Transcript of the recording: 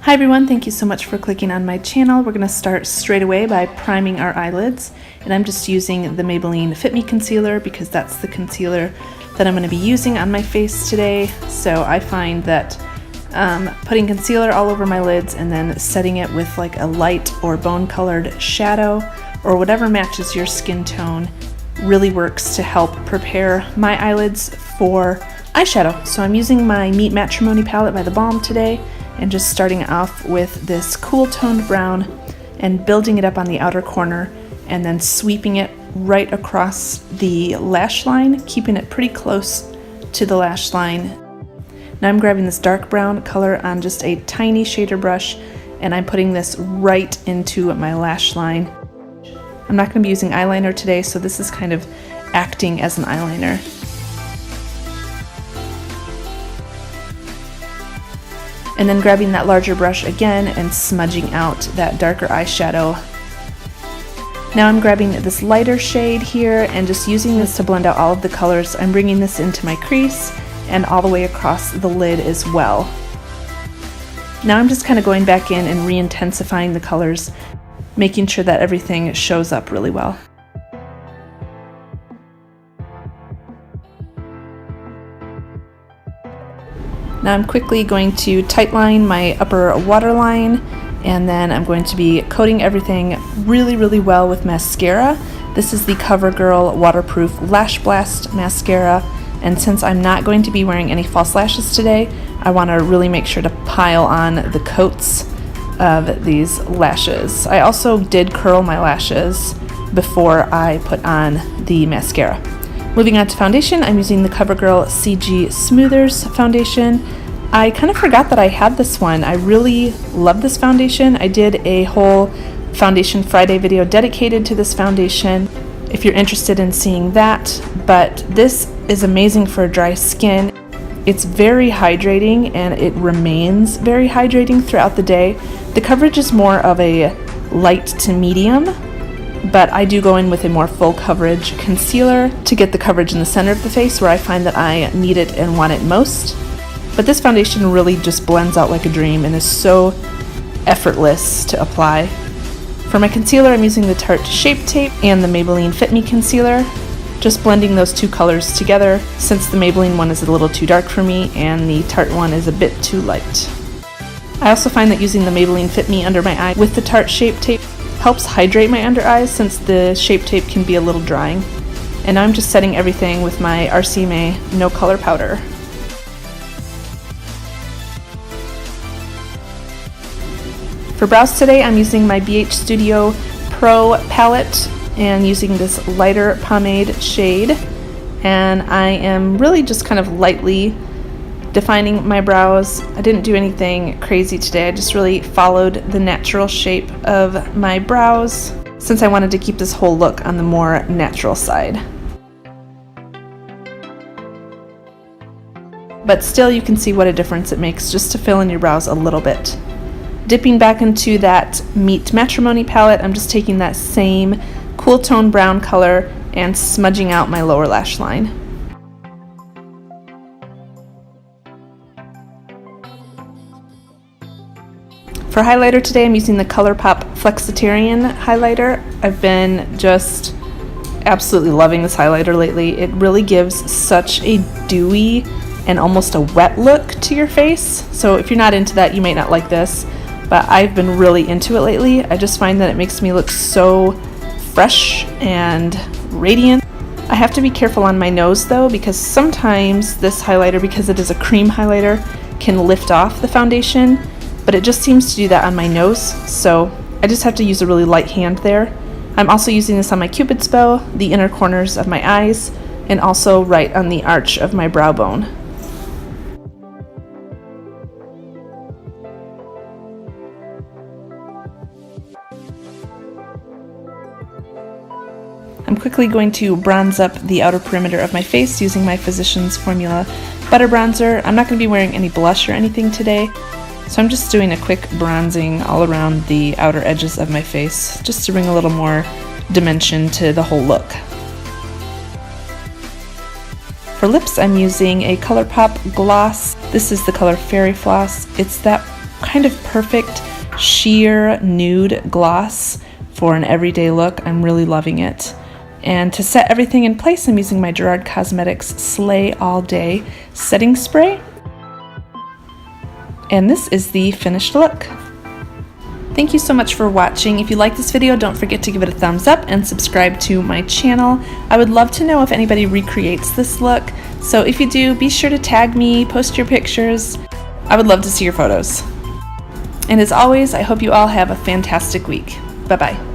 Hi everyone, thank you so much for clicking on my channel. We're going to start straight away by priming our eyelids, and I'm just using the Maybelline Fit Me concealer because that's the concealer that I'm going to be using on my face today. So I find that putting concealer all over my lids and then setting it with like a light or bone colored shadow or whatever matches your skin tone really works to help prepare my eyelids for eyeshadow. So I'm using my Meet Trimony palette by the Balm today, and just starting off with this cool toned brown and building it up on the outer corner and then sweeping it right across the lash line, keeping it pretty close to the lash line. Now I'm grabbing this dark brown color on just a tiny shader brush, and I'm putting this right into my lash line. I'm not going to be using eyeliner today, so this is kind of acting as an eyeliner. And then grabbing that larger brush again and smudging out that darker eyeshadow. Now I'm grabbing this lighter shade here and just using this to blend out all of the colors. I'm bringing this into my crease and all the way across the lid as well. Now I'm just kind of going back in and re-intensifying the colors, making sure that everything shows up really well. Now I'm quickly going to tightline my upper waterline, and then I'm going to be coating everything really well with mascara. This is the Covergirl Waterproof Lash Blast Mascara, and since I'm not going to be wearing any false lashes today, I want to really make sure to pile on the coats of these lashes. I also did curl my lashes before I put on the mascara. Moving on to foundation, I'm using the Covergirl CG Smoothers foundation. I kind of forgot that I had this one. I really love this foundation. I did a whole Foundation Friday video dedicated to this foundation if you're interested in seeing that, but this is amazing for dry skin. It's very hydrating and it remains very hydrating throughout the day. The coverage is more of a light to medium, but I do go in with a more full coverage concealer to get the coverage in the center of the face where I find that I need it and want it most. But this foundation really just blends out like a dream and is so effortless to apply. For my concealer, I'm using the Tarte Shape Tape and the Maybelline Fit Me concealer, just blending those two colors together since the Maybelline one is a little too dark for me and the Tarte one is a bit too light. I also find that using the Maybelline Fit Me under my eye with the Tarte Shape Tape helps hydrate my under eyes since the Shape Tape can be a little drying. And now I'm just setting everything with my RCMA No Color Powder. For brows today, I'm using my BH Studio Pro palette and using this lighter pomade shade. And I am really just kind of lightly defining my brows. I didn't do anything crazy today. I just really followed the natural shape of my brows since I wanted to keep this whole look on the more natural side. But still, you can see what a difference it makes just to fill in your brows a little bit. Dipping back into that Meet Matrimony palette, I'm just taking that same cool tone brown color and smudging out my lower lash line. For highlighter today, I'm using the Colourpop Flexitarian highlighter. I've been just absolutely loving this highlighter lately. It really gives such a dewy and almost a wet look to your face. So if you're not into that, you may not like this, but I've been really into it lately. I just find that it makes me look so fresh and radiant. I have to be careful on my nose though, because sometimes this highlighter, because it is a cream highlighter, can lift off the foundation, but it just seems to do that on my nose, so I just have to use a really light hand there. I'm also using this on my Cupid's bow, the inner corners of my eyes, and also right on the arch of my brow bone. I'm quickly going to bronze up the outer perimeter of my face using my Physicians Formula Butter Bronzer. I'm not going to be wearing any blush or anything today, so I'm just doing a quick bronzing all around the outer edges of my face, just to bring a little more dimension to the whole look. For lips, I'm using a Colourpop gloss. This is the color Fairy Floss. It's that kind of perfect sheer nude gloss for an everyday look. I'm really loving it. And to set everything in place, I'm using my Gerard Cosmetics Slay All Day setting spray. And this is the finished look. Thank you so much for watching. If you like this video, don't forget to give it a thumbs up and subscribe to my channel. I would love to know if anybody recreates this look. So if you do, be sure to tag me, post your pictures. I would love to see your photos. And as always, I hope you all have a fantastic week. Bye-bye.